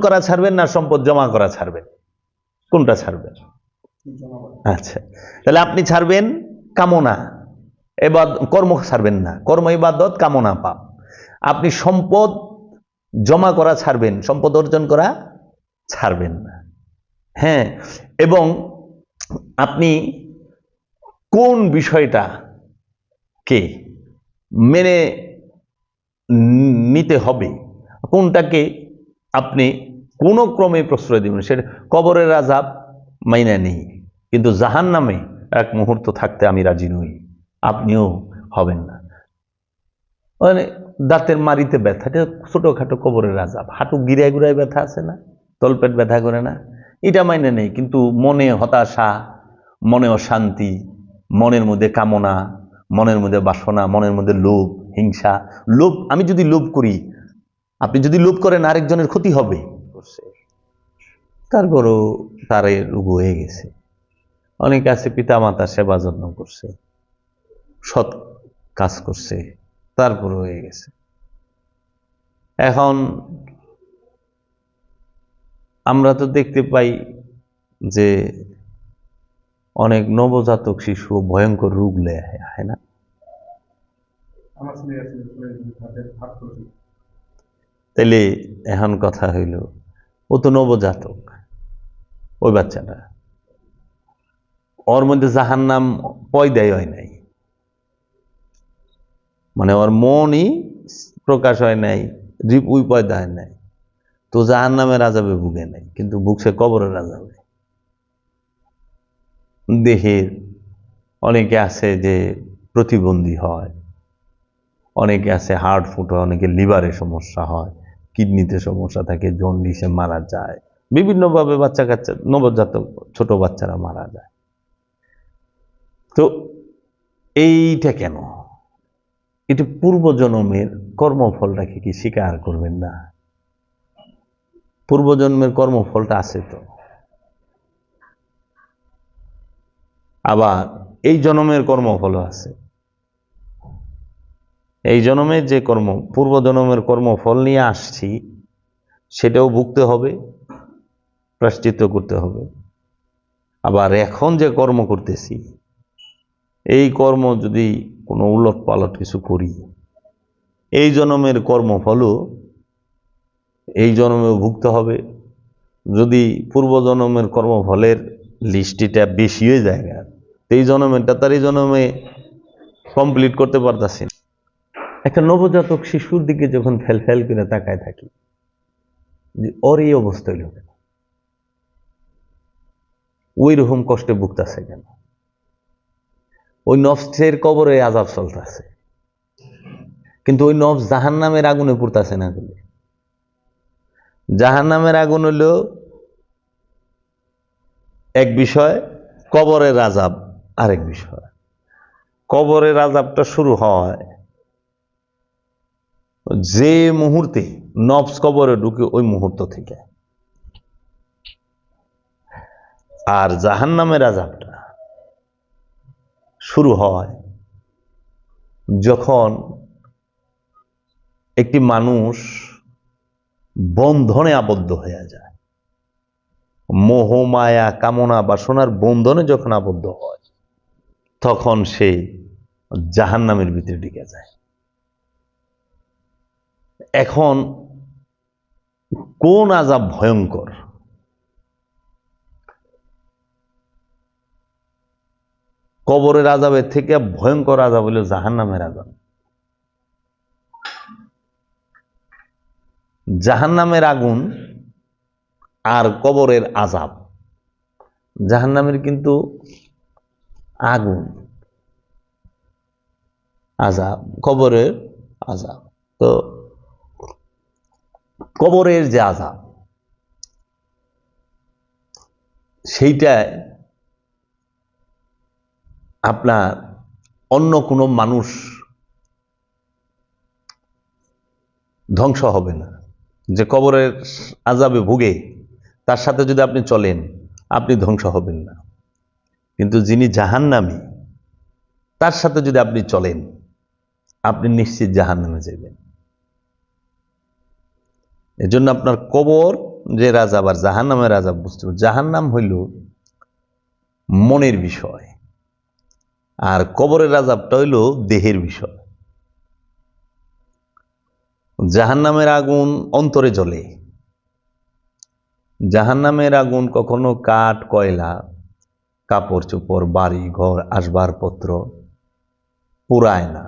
করা ছাড়বেন না সম্পদ জমা করা ছাড়বেন? কোনটা ছাড়বেন? আচ্ছা, তাহলে আপনি ছাড়বেন কামনা, এবার কর্ম ছাড়বেন না, কর্ম ইবাদত কামনা পাপ। আপনি সম্পদ জমা করা ছাড়বেন, সম্পদ অর্জন করা ছাড়বেন না। হ্যাঁ, এবং আপনি কোন বিষয়টা কে মেনে নিতে হবে, কোনটাকে আপনি কোনো ক্রমে প্রশ্রয় দিবেন, সেটা কবরের আযাব মাইনা নেই, কিন্তু জাহান্নামে এক মুহূর্ত থাকতে আমি রাজি নই, আপনিও হবেন না। মানে দাঁতের মারিতে ব্যথা, ছোটখাটো কবরের আযাব, হাঁটু গিরায় গুড়ায় ব্যথা আছে না, তলপেট ব্যথা করে না, এটা মাইনে নেই, কিন্তু মনে হতাশা, মনে অশান্তি, মনের মধ্যে কামনা, মনের মধ্যে বাসনা, মনের মধ্যে লোভ, হিংসা, লোভ, আমি যদি লোভ করি, আপনি যদি লোভ করেন আরেকজনের ক্ষতি হবে, তারপরও তারে রোগ হয়ে গেছে। অনেকে আছে পিতা মাতার সেবা যত্ন করছে, সৎ কাজ করছে, তারপর হয়ে গেছে। এখন আমরা তো দেখতে পাই যে অনেক নবজাতক শিশু ভয়ঙ্কর রোগ লেয় হয় না? তাইলে এখন কথা হইল, ও তো নবজাতক, ওই বাচ্চাটা, ওর মধ্যে জাহান্নাম পয়দাই হয় নাই, মানে ওর মনই প্রকাশ হয় নাই, রিপুই পয়দা হয় নাই, তো জাহান্নামের আযাবে ভুগে নাই, কিন্তু ভুগছে কবরের আযাবে। দেহের অনেকে আছে যে প্রতিবন্ধী হয়, অনেকে আছে হার্ট ফুট হয়, অনেকে লিভারে সমস্যা হয়, কিডনিতে সমস্যা থাকে, জন্ডিসে মারা যায়, বিভিন্নভাবে বাচ্চা কাচ্চা নবজাতক ছোট বাচ্চারা মারা যায়। তো এইটা কেন? এটি পূর্বজন্মের কর্মফলটাকে কি স্বীকার করবেন না? পূর্বজন্মের কর্মফলটা আছে তো, আবার এই জন্মের কর্মফলও আছে। এই জন্মে যে কর্ম, পূর্ব জন্মের কর্মফল নিয়ে আসছি, সেটাও ভুগতে হবে, প্রায়শ্চিত্ত করতে হবে। আবার এখন যে কর্ম করতেছি, এই কর্ম যদি কোনো উলট পালট কিছু করি, এই জন্মের কর্মফলও এই জন্মেও ভুগতে হবে। যদি পূর্বজন্মের কর্মফলের লিস্টিটা বেশি হয়ে যায়, এই জন্মেরটা তার এই জন্মে কমপ্লিট করতে পারতেছি না। একটা নবজাতক শিশুর দিকে যখন ফেল করে তাকায় থাকি, যে ওর এই অবস্থা হইল কেন, ওই রকম কষ্টে ভুগতেছে কেন, ওই নফসের কবরে আযাব চলতেছে, কিন্তু ওই নফস জাহান্নামের আগুনে পুড়তেছে না। জাহান্নামের আগুন হইল এক বিষয়, কবরের আযাব আরেক বিষয়। কবরের আযাবটা শুরু হয় যে মুহূর্তে নফস কবরে ঢুকে, ওই মুহূর্ত থেকে। আর জাহান্নামের আযাবটা শুরু হয় যখন একটি মানুষ বন্ধনে আবদ্ধ হয়ে যায়, মোহ মায়া কামনা বাসনার বন্ধনে যখন আবদ্ধ হয়, তখন সে জাহান্নামের ভিতরে ঢুকে যায়। এখন কোন আযাব ভয়ঙ্কর? কবরের আযাবের থেকে ভয়ঙ্কর আযাব হলো জাহান্নামের আযাব। জাহান্নামের আগুন আর কবরের আযাব, জাহান্নামের কিন্তু আগুন, আযাব কবরের আযাব। তো কবরের যে আযাব, সেইটায় আপনার অন্য কোনো মানুষ ধ্বংস হবে না। যে কবরের আযাবে ভুগে, তার সাথে যদি আপনি চলেন, আপনি ধ্বংস হবেন না। কিন্তু যিনি জাহান্নামী, তার সাথে যদি আপনি চলেন, আপনি নিশ্চিত জাহান্নামে যাবেন। এজন্য আপনার কবর যে রাজাব আর জাহান্নামের রাজাব বুঝতে হবে। জাহান্নাম হইল মনের বিষয়, আর কবরের রাজাবটা হইল দেহের বিষয়। জাহান্নামের আগুন অন্তরে জ্বলে। জাহান্নামের আগুন কখনো কাঠ, কয়লা, কাপড় চোপড়, বাড়ি ঘর, আসবাবপত্র পুরায় না।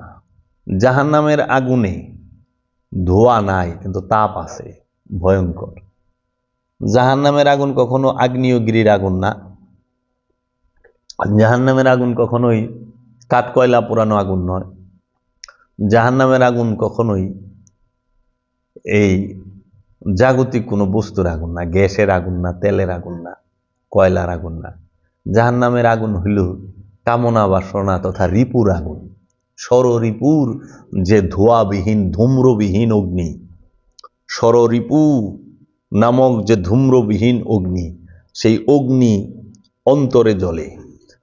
জাহান্নামের আগুনে ধোঁয়া নাই, কিন্তু তাপ আছে ভয়ঙ্কর। জাহান্নামের আগুন কখনো আগ্নেয়গিরির আগুন না। জাহান্নামের আগুন কখনোই কাঠ কয়লা পোড়ানো আগুন নয়। জাহান্নামের আগুন কখনোই এই জাগতিক কোনো বস্তুর আগুন না, গ্যাসের আগুন না, তেলের আগুন না, কয়লার আগুন না। জাহান্নামের আগুন হইল কামনা বাসনা তথা রিপুর আগুন। ষড়রিপুর যে ধোঁয়াবিহীন ধূম্রবিহীন অগ্নি, ষড়রিপু নামক যে ধূম্রবিহীন অগ্নি, সেই অগ্নি অন্তরে জ্বলে।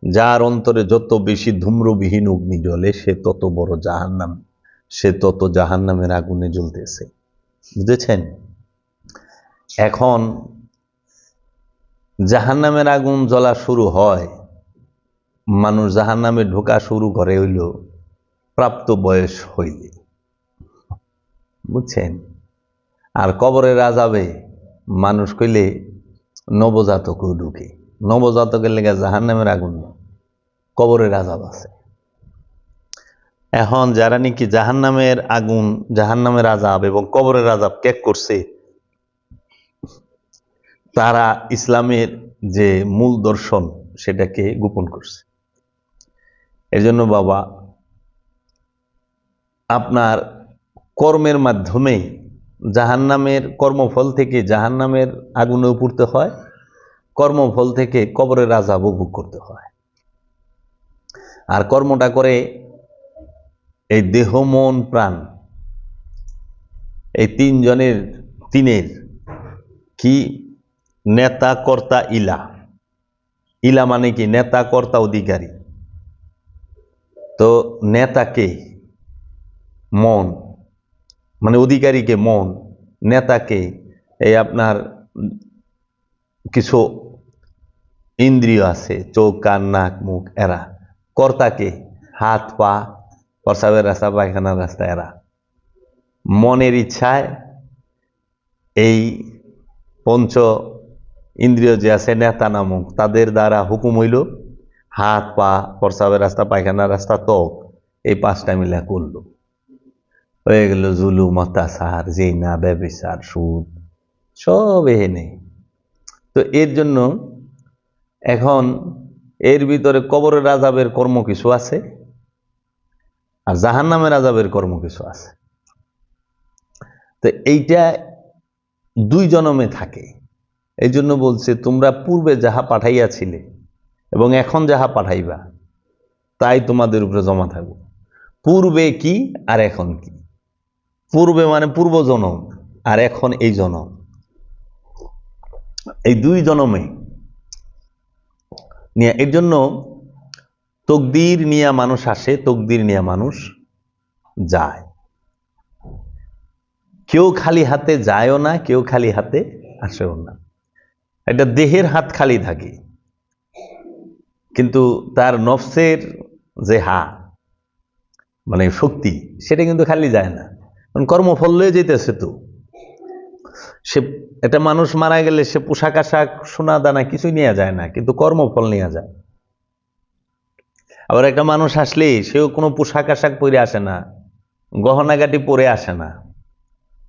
যার অন্তরে যত বেশি ধূম্রবিহীন অগ্নি জ্বলে, সে তত বড় জাহান্নাম, সে তত জাহান্নামের আগুনে জ্বলতেছে। বুঝেছেন? এখন জাহান্নামের আগুন জ্বলা শুরু হয়, মানুষ জাহান্নামে ঢোকা শুরু করে হইল প্রাপ্ত বয়স হইলে। বুঝছেন? আর কবরের আযাবে মানুষ কইলে নবজাতকও ঢুকে। নবজাতকের লেগে জাহান্নামের আগুন না, কবরের আযাব আছে। এখন যারা নাকি জাহান্নামের আগুন, জাহান্নামের আযাব এবং কবরের আযাব ত্যাগ করছে, তারা ইসলামের যে মূল দর্শন সেটাকে গোপন করছে। এজন্য বাবা, আপনার কর্মের মাধ্যমে জাহান্নামের কর্মফল থেকে জাহান্নামের আগুনে পড়তে হয়, কর্মফল থেকে কবরের আযাব ভোগ করতে হয়। আর কর্মটা করে এই দেহ, মন, প্রাণ, এই তিনের কি নেতা, কর্তা, ইলা। ইলা মানে কি? নেতা, কর্তা, অধিকারী। তো নেতাকে মন, মানে অধিকারীকে মন, নেতাকে এই আপনার কিছু ইন্দ্রিয় আছে, চোখ, কান, নাক, মুখ, এরা। কর্তাকে হাত, পা, প্রস্রাবের রাস্তা, পায়খানার রাস্তা, এরা। মনের ইচ্ছায় এই পঞ্চ ইন্দ্রিয় যে আছে নেতা নামক, তাদের দ্বারা হুকুম হইল হাত, পা, প্রস্রাবের রাস্তা, পায়খানার রাস্তা, ত্বক, এই পাঁচটা মিলা করলো। হয়ে গেল জুলুম, অত্যাচার, জিনা, ব্যভিচার, সুদ, সব এখানে। তো এর জন্য এখন এর ভিতরে কবরের আযাবের কর্ম কিছু আছে, আর জাহান্নামের আযাবের কর্ম কিছু আছে। তো এইটা দুই জনমে থাকে। এই জন্য বলছে, তোমরা পূর্বে যাহা পাঠাইয়াছিলে এবং এখন যাহা পাঠাইবা, তাই তোমাদের উপরে জমা থাকবে। পূর্বে কি আর এখন কি? পূর্বে মানে পূর্ব জনম, আর এখন এই জনম। এই দুই জনমে নিয়ে, এর জন্য তকদির নিয়ে মানুষ আসে, তকদির নিয়ে মানুষ যায়। কেউ খালি হাতে যায়ও না, কেউ খালি হাতে আসেও না। এটা দেহের হাত খালি থাকে, কিন্তু তার নফসের যে হাত, মানে শক্তি, সেটা কিন্তু খালি যায় না। কারণ কর্মফল লয়ে যেতেছে। তো সে একটা মানুষ মারা গেলে সে পোশাক আশাক, সোনা দানা কিছুই নিয়ে যায় না, কিন্তু কর্মফল নিয়ে যায়। আবার একটা মানুষ আসলে সেও কোনো পোশাক আশাক পরে আসে না, গহনাগাটি পরে আসে না,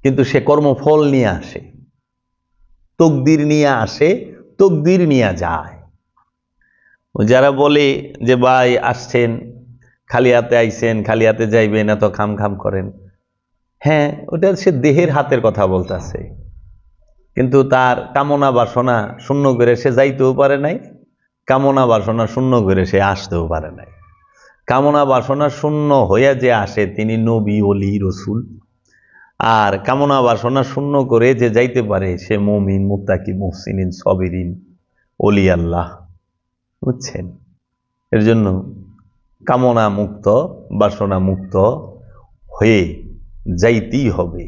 কিন্তু সে কর্মফল নিয়ে আসে, তকদির নিয়ে আসে, তকদির নিয়ে যায়। যারা বলে যে ভাই আসছেন খালি হাতে, আইছেন খালি হাতে যাইবেন, এত খাম খাম করেন, হ্যাঁ, ওটা সে দেহের হাতের কথা বলতেছে, কিন্তু তার কামনা বাসনা শূন্য করে সে যাইতেও পারে নাই, কামনা বাসনা শূন্য করে সে আসতেও পারে নাই। কামনা বাসনা শূন্য হইয়া যে আসে, তিনি নবী, ওলি, রসুল। আর কামনা বাসনা শূন্য করে যে যাইতে পারে, সে মুমিন, মুত্তাকি, মুহসিনিন, সাবিরিন, ওলি আল্লাহ। বুঝছেন? এর জন্য কামনা মুক্ত, বাসনা মুক্ত হয়ে যাইতেই হবে।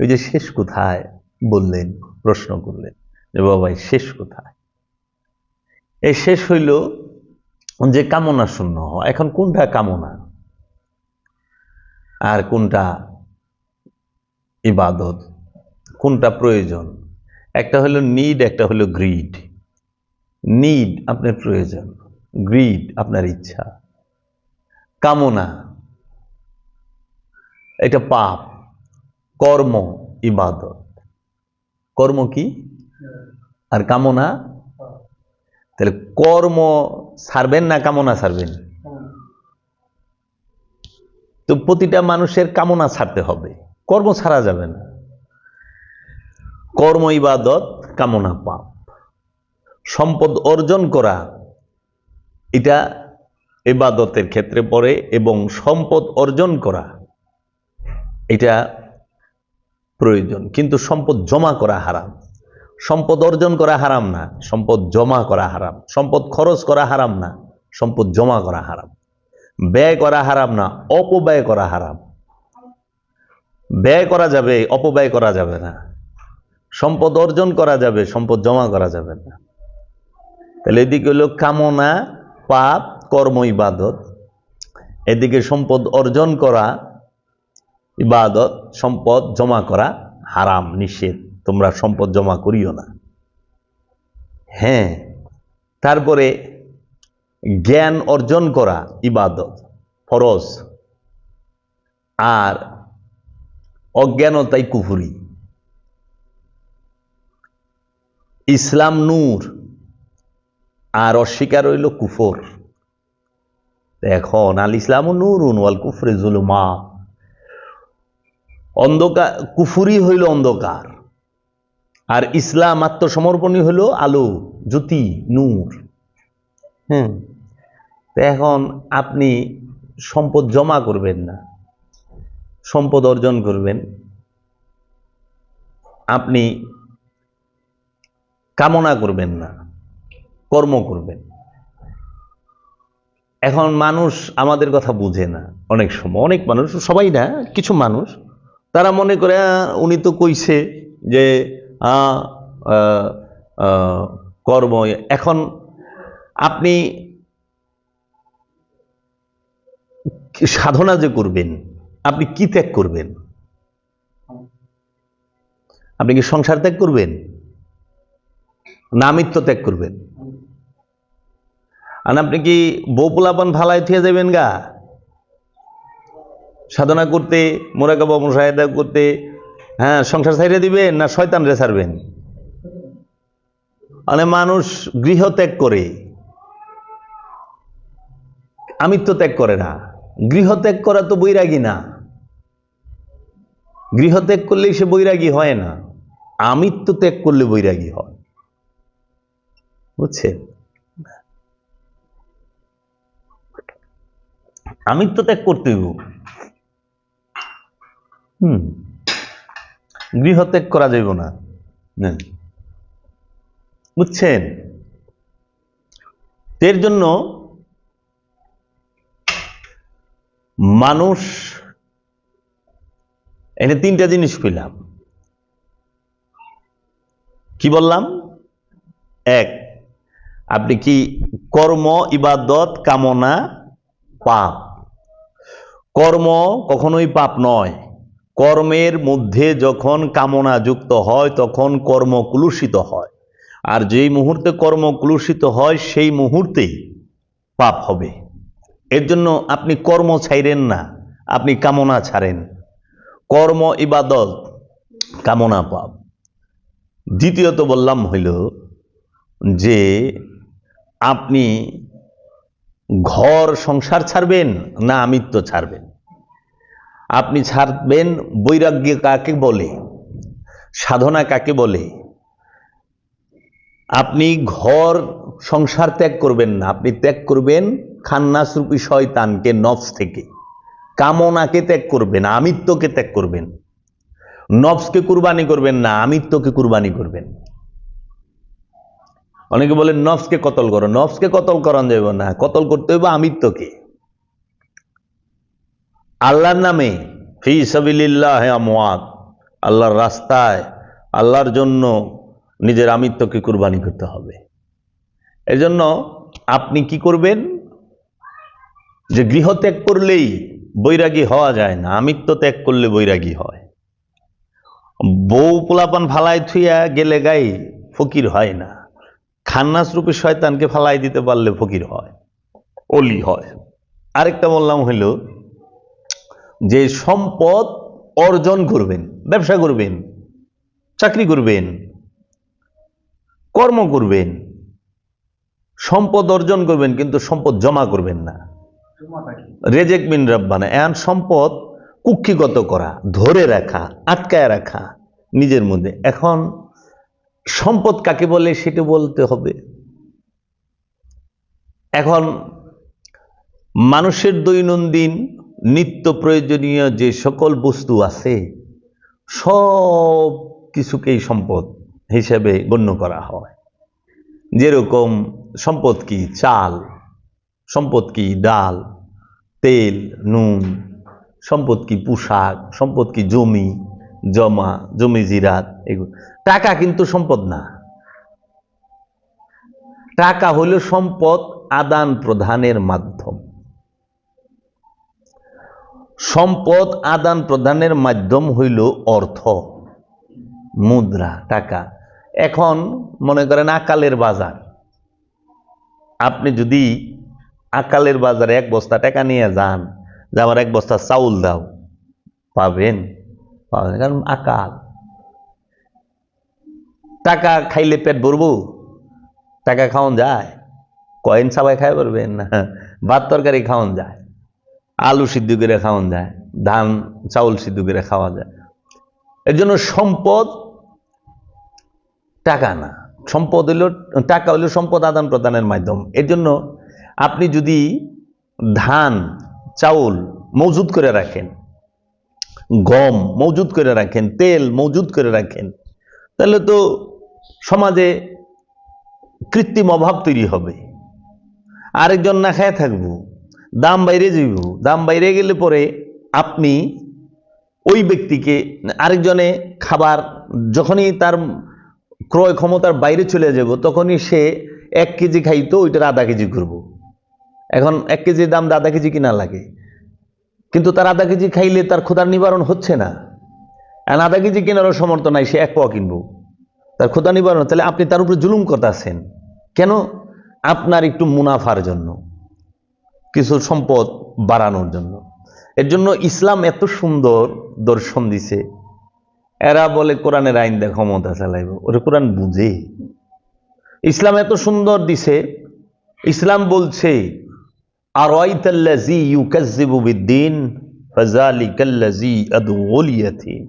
ওই যে শেষ কোথায়, বললেন, প্রশ্ন করলেন যে বাবা শেষ কোথায়? এই শেষ হইল যে কামনা শূন্য হওয়া। এখন কোনটা কামনা আর কোনটা ইবাদত, কোনটা প্রয়োজন? একটা হলো নিড, একটা হলো গ্রিড। নিড আপনার প্রয়োজন, গ্রিড আপনার ইচ্ছা, কামনা এটা পাপ, কর্ম ইবাদত। কর্ম কি আর কামনা? তাহলে কর্ম ছাড়বেন না কামনা ছাড়বেন? তো প্রতিটা মানুষের কামনা ছাড়তে হবে, কর্ম ছাড়া যাবে না। কর্ম ইবাদত, কামনা পাপ। সম্পদ অর্জন করা এটা ইবাদতের ক্ষেত্রে পড়ে, এবং সম্পদ অর্জন করা এটা প্রয়োজন, কিন্তু সম্পদ জমা করা হারাম। সম্পদ অর্জন করা হারাম না, সম্পদ জমা করা হারাম। সম্পদ খরচ করা হারাম না, সম্পদ জমা করা হারাম। ব্যয় করা হারাম না, অপব্যয় করা হারাম। ব্যয় করা যাবে, অপব্যয় করা যাবে না। সম্পদ অর্জন করা যাবে, সম্পদ জমা করা যাবে না। তাহলে এদিকে হলো কামনা পাপ, কর্ম ইবাদত, এদিকে সম্পদ অর্জন করা ইবাদত, সম্পদ জমা করা হারাম, নিষেধ। তোমরা সম্পদ জমা করিও না। হ্যাঁ, তারপরে জ্ঞান অর্জন করা ইবাদত, ফরজ। আর অজ্ঞানতাই কুফরি। ইসলাম নূর আর অস্বীকার হইল কুফর। এখন আল ইসলাম নূরুন ওয়াল কুফরি যুলুমাত। অন্ধকার, কুফরি হইল অন্ধকার, আর ইসলাম আত্মসমর্পণই হইল আলো, জ্যোতি, নূর। এখন আপনি সম্পদ জমা করবেন না, সম্পদ অর্জন করবেন। আপনি কামনা করবেন না, কর্ম করবেন। এখন মানুষ আমাদের কথা বুঝে না অনেক সময়। অনেক মানুষ, সবাই না, কিছু মানুষ তারা মনে করে উনি তো কইছে যে কর্ম। এখন আপনি সাধনা যে করবেন, আপনি কি ত্যাগ করবেন? আপনি কি সংসার ত্যাগ করবেন না আমিত্ব ত্যাগ করবেন? আর আপনি কি বউ পোলাপান ফালাই থিয়ে যাবেন গা সাধনা করতে, মোরাকাবা মুশাহিদা করতে? হ্যাঁ, সংসার ছাইড়ে দিবেন না শয়তান রে ছাড়বেন? মানে মানুষ গৃহ ত্যাগ করে, আমিত্ব ত্যাগ করে না। গৃহ ত্যাগ করা তো বৈরাগী না। গৃহ ত্যাগ করলেই সে বৈরাগী হয় না, আমিত্ব ত্যাগ করলে বৈরাগী হয়। বুঝছেন? আমিত্ব ত্যাগ করতে হইব। গৃহ ত্যাগ করা যাইব না। বুঝছেন? এর জন্য মানুষ এনে তিনটা জিনিস পেলাম। কি বললাম? এক, আপনি কি কর্ম ইবাদত, কামনা পাপ। কর্ম কখনোই পাপ নয়। কর্মের মধ্যে যখন কামনা যুক্ত হয় তখন কর্ম কলুষিত হয়, আর যেই মুহূর্তে কর্ম কলুষিত হয় সেই মুহূর্তেই পাপ হবে। এর জন্য আপনি কর্ম ছাইরেন না, আপনি কামনা ছাড়েন। কর্ম ইবাদত, কামনা পাপ। দ্বিতীয়ত বললাম হইল যে আপনি ঘর সংসার ছাড়বেন না আমিত্ব ছাড়বেন। আপনি ছাড়বেন বৈরাগ্য কাকে বলে, সাধনা কাকে বলে। আপনি ঘর সংসার ত্যাগ করবেন না, আপনি ত্যাগ করবেন খান্নাসরূপী শয়তানকে, নফস থেকে। কামনাকে ত্যাগ করবেন, আমিত্বকে ত্যাগ করবেন। নফসকে কুরবানি করবেন না, আমিত্বকে কুরবানি করবেন। অনেকে বলেন নফসকে কতল করো। নফসকে কতল করান যাবে না, কতল করতে হইব আমিত্বকে। আল্লাহর নামে ফি সাবিলিল্লাহ আমওয়াত, আল্লাহর রাস্তায় আল্লাহর জন্য নিজের আমিত্বকে কুরবানি করতে হবে। এর জন্য আপনি কি করবেন, যে গৃহ ত্যাগ করলেই বৈরাগী হওয়া যায় না, আমিত্ব ত্যাগ করলে বৈরাগী হয়। বউ পোলাপান ফালাই থুইয়া গেলে গায়ে ফকির হয় না, খান্নাস রূপে শয়তানকে ফালাই দিতে পারলে ফকির হয়, অলি হয়। আরেকটা বললাম হইল যে সম্পদ অর্জন করবেন, ব্যবসা করবেন, চাকরি করবেন, কর্ম করবেন, সম্পদ অর্জন করবেন, কিন্তু সম্পদ জমা করবেন না। রেজেক মিন রাব্বানা, এমন সম্পদ কুক্ষিগত করা, ধরে রাখা, আটকায় রাখা নিজের মধ্যে। এখন সম্পদ কাকে বলে সেটা বলতে হবে। এখন মানুষের দৈনন্দিন নিত্য প্রয়োজনীয় যে সকল বস্তু আছে সব কিছুকেই সম্পদ হিসেবে গণ্য করা হয়। যেরকম সম্পদ কি চাল, সম্পদ কি ডাল, তেল, নুন, সম্পদ কি পোশাক, সম্পদ কি জমি জমা, জমি জিরাত, এগুলো। টাকা কিন্তু সম্পদ না। টাকা হইল সম্পদ আদান প্রদানের মাধ্যম। সম্পদ আদান প্রদানের মাধ্যম হইল অর্থ, মুদ্রা, টাকা। এখন মনে করেন আকালের বাজার, আপনি যদি আকালের বাজারে এক বস্তা টাকা নিয়ে যান যে আমার এক বস্তা চাউল দাও, পাবেন? পাবেন, কারণ আকাল। টাকা খাইলে পেট ভরবো? টাকা খাওয়ান যায়? কয়েন সবাই খাই পারবেন না। ভাত তরকারি খাওয়ান যায়, আলু সিদ্ধ করে খাওয়ান যায়, ধান চাউল সিদ্ধ করে খাওয়া যায়। এর জন্য সম্পদ টাকা না, সম্পদ হইল টাকা হইল সম্পদ আদান প্রদানের মাধ্যম। এর জন্য আপনি যদি ধান চাউল মজুদ করে রাখেন, গম মজুদ করে রাখেন, তেল মজুদ করে রাখেন, তাহলে তো সমাজে কৃত্রিম অভাব তৈরি হবে। আরেকজন না খায় থাকবো, দাম বাইরে যাইব। দাম বাইরে গেলে পরে আপনি ওই ব্যক্তিকে, আরেকজনে খাবার যখনই তার ক্রয় ক্ষমতার বাইরে চলে যাব, তখনই সে 1 কেজি খাইতো, ওইটার আধা কেজি করব। এখন 1 কেজির দাম আধা কেজি কিনা লাগে, কিন্তু তার আধা কেজি খাইলে তার ক্ষুধার নিবারণ হচ্ছে না। আর আধা কেজি কেনারও সমর্থ নাই, সে 1 পাও কিনবো, তার ক্ষুধা নিবারণ। তাহলে আপনি তার উপরে জুলুম করতেছেন কেন? আপনার একটু মুনাফার জন্য, কিছু সম্পদ বাড়ানোর জন্য। এর জন্য ইসলাম এত সুন্দর দর্শন দিছে। এরা বলে কোরআনের আইন দিয়ে ক্ষমতা চালাইব, ওরা কোরআন বুঝে? ইসলাম এত সুন্দর দিছে। ইসলাম বলছে আরাইতাল্লাযী ইউকাযযিবু বিদ্দীন ফাযালিকাল্লাযী আদউল ইয়াতীম,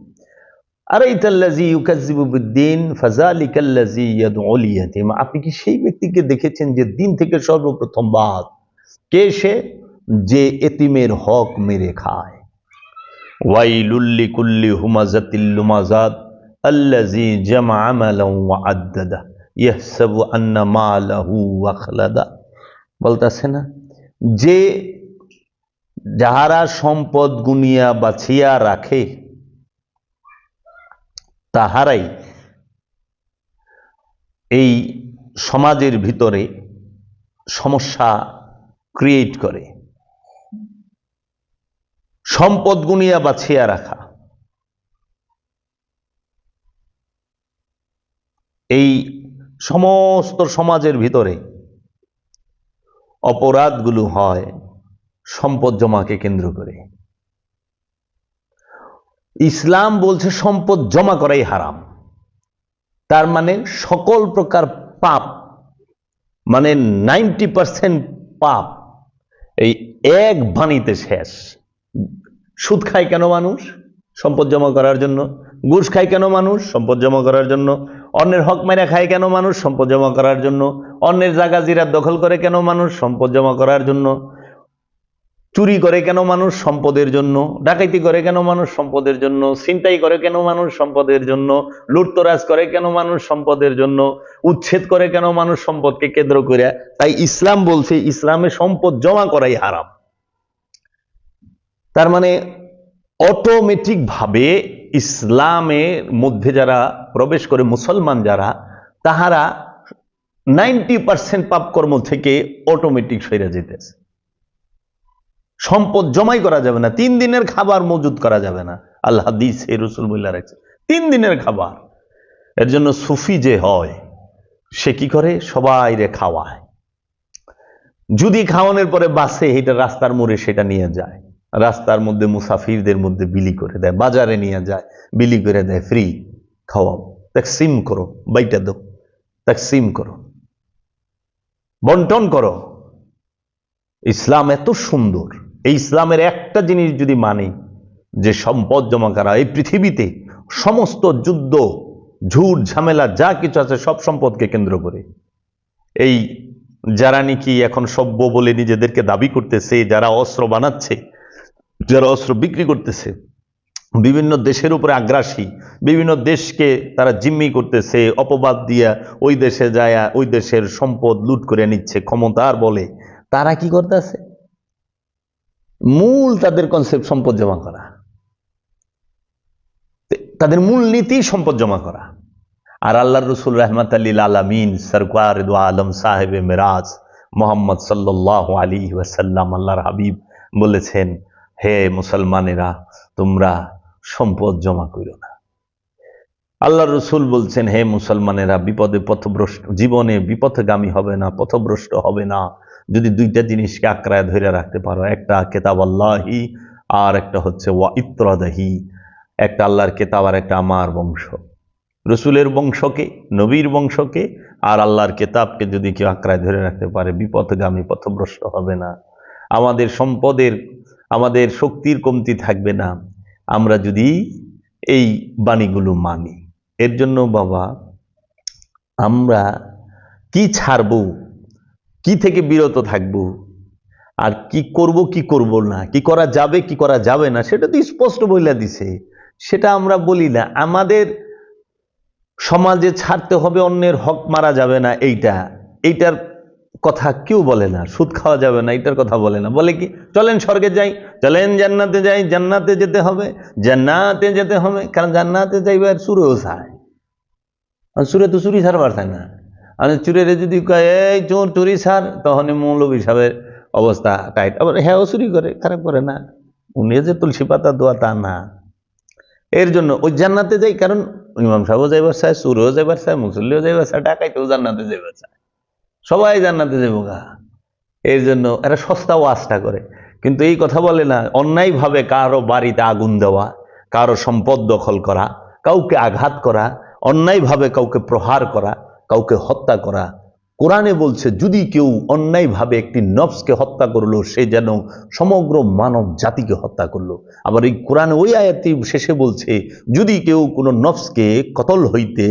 আরাইতাল্লাযী ইউকাযযিবু বিদ্দীন ফাযালিকাল্লাযী ইয়াদউল ইয়াতীম। আপনি কি সেই ব্যক্তিকে দেখেছেন যে দিন থেকে সর্বপ্রথম বাদ? কে সে? যে এতিমের হক মেরে খায়। ওয়াইলুল লিকুল্লি হুমাযাতিল লুমাযাত আল্লাযী জামআ মালান ওয়া আদ্দাদা ইয়াহসাবু আন্না মালাহু আখলাদা। বলতাছে না যে যাহারা সম্পদ গুনিয়া বাছিয়া রাখে তাহারাই এই সমাজের ভিতরে সমস্যা ক্রিয়েট করে। সম্পদ গুনিয়া বাছিয়া রাখা, এই সমস্ত সমাজের ভিতরে অপরাধগুলো হয় সম্পদ জমাকে কেন্দ্র করে। ইসলাম বলছে সম্পদ জমা করাই হারাম। তার মানে সকল প্রকার পাপ, মানে 90% পাপ এই এক বাণীতে শেষ। সুদ খায় কেন মানুষ? সম্পদ জমা করার জন্য। ঘুষ খায় কেন মানুষ? সম্পদ জমা করার জন্য। অন্যের হক মেরা খায় কেন মানুষ? সম্পদ জমা করার জন্য। অন্যের জায়গা জিরাত দখল করে কেন মানুষ? সম্পদ জমা করার জন্য। চুরি করে কেন মানুষ? সম্পদের জন্য। ডাকাইতি করে কেন মানুষ? সম্পদের জন্য। ছিনতাই করে কেন মানুষ? সম্পদের জন্য। লুটতরাজ করে কেন মানুষ? সম্পদের জন্য। উচ্ছেদ করে কেন মানুষ? সম্পদকে কেন্দ্র করে। তাই ইসলাম বলছে ইসলামে সম্পদ জমা করাই হারাম। তার মানে অটোমেটিক ভাবে ইসলামের মধ্যে যারা প্রবেশ করে মুসলমান যারা, তাহারা 90% পাপ কর্ম থেকে অটোমেটিক সরে যেতেছে। সম্পদ জমাই করা যাবে না, 3 দিনের খাবার মজুদ করা যাবে না। আল্লাহ হাদিসে রাসূল বলে রাখছে 3 দিনের খাবার। এর জন্য সুফি যে হয় সে কি করে, সবাই রে খাওয়ায়। যদি খাওয়ানোর পরে বাসে, এটা রাস্তার মোড়ে সেটা নিয়ে যায়, রাস্তার মধ্যে মুসাফিরদের মধ্যে বিলি করে দেয়, বাজারে নিয়ে যায় বিলি করে দেয়, ফ্রি খাওয়াও, তাকসিম করো, বাইটা দাও, তাকসিম করো, বন্টন করো। ইসলাম এত সুন্দর। এই ইসলামের একটা জিনিস যদি মানি, যে সম্পদ জমা করা, এই পৃথিবীতে সমস্ত যুদ্ধ, ঝুট ঝামেলা যা কিছু আছে সব সম্পদকে কেন্দ্র করে। এই যারা নাকি এখন সভ্য বলে নিজেদেরকে দাবি করতেছে, যারা অস্ত্র বানাচ্ছে, যারা অস্ত্র বিক্রি করতেছে, বিভিন্ন দেশের উপরে আগ্রাসী, বিভিন্ন দেশকে তারা জিম্মি করতেছে, অপবাদ দিয়া ওই দেশে যায় ওই দেশের সম্পদ লুট করে নিচ্ছে ক্ষমতার বলে, তারা কি করতেছে? মূল তাদের কনসেপ্ট সম্পদ জমা করা, তাদের মূল নীতি সম্পদ জমা করা। আর আল্লাহর রাসূল রাহমাত লিল আলামিন সরকার দু আলম সাহেবে মেরাজ মোহাম্মদ সাল্লাল্লাহু আলাইহি ওয়াসাল্লাম, আল্লাহর হাবিব বলেছেন, হে মুসলমানেরা, তোমরা সম্পদ জমা করো না। আল্লাহর রাসূল বলছেন, হে মুসলমানেরা, বিপদে পথভ্রষ্ট, জীবনে বিপথগামী হবে না, পথভ্রষ্ট হবে না যদি 2টা জিনিসকে আঁকড়ায় ধরে রাখতে পারো। একটা কিতাব আল্লাহি, আর একটা হচ্ছে ওয়া ইত্রাদাহি, একটা আল্লাহর কিতাব আর একটা আমার বংশ। রসুলের বংশকে, নবীর বংশকে আর আল্লাহর কিতাবকে যদি কেউ আঁকড়ায় ধরে রাখতে পারে, বিপথগামী, পথভ্রষ্ট হবে না। আমাদের সম্পদের, আমাদের শক্তির কমতি থাকবে না আমরা যদি এই বাণীগুলো মানি। এর জন্য বাবা, আমরা কি ছাড়বো, কি থেকে বিরত থাকবো, আর কি করব কি করব না, কি করা যাবে কি করা যাবে না, সেটা তো স্পষ্ট বইলা দিছে। সেটা আমরা বলি না। আমাদের সমাজে ছাড়তে হবে, অন্যের হক মারা যাবে না, এইটার কথা কেউ বলে না। সুদ খাওয়া যাবে না, এইটার কথা বলে না। বলে কি, চলেন স্বর্গে যাই, চলেন জান্নাতে যাই, জান্নাতে যেতে হবে, জান্নাতে যেতে হবে। কারণ জান্নাতে যাইবার সুরেও চায়, সুরে তো চুরি ছাড়বার চায় না। আর চুরের যদি এই চোর চুরি ছাড়, তখন মৌলবী সাহেবের অবস্থা টাইট। আবার হ্যাঁ চুরি করে, খারাপ করে না, উনি যে তুলসী পাতা দোয়া তা না। এর জন্য ওই জান্নাতে যাই, কারণ ইমাম সাহেবও যাইবার চায়, চুরও যাইবার চায়, মুসল্লিও যাইবার চায়, ডাকাইতেও জান্নাতে যাইবার চায়, সবাই জান্নাতে যাইব গা। এর জন্য এরা সস্তা ওয়াজটা করে, কিন্তু এই কথা বলে না অন্যায়ভাবে কারো বাড়িতে আগুন দেওয়া, কারো সম্পদ দখল করা, কাউকে আঘাত করা, অন্যায়ভাবে কাউকে প্রহার করা, কাউকে হত্যা করা। কোরআনে বলছে, যদি কেউ অন্যায়ভাবে একটি নফসকে হত্যা করলো, সে যেন সমগ্র মানব জাতিকে হত্যা করলো। আবার এই কোরআনে ওই আয়াতটি শেষে বলছে, যদি কেউ কোনো নফসকে কতল হইতে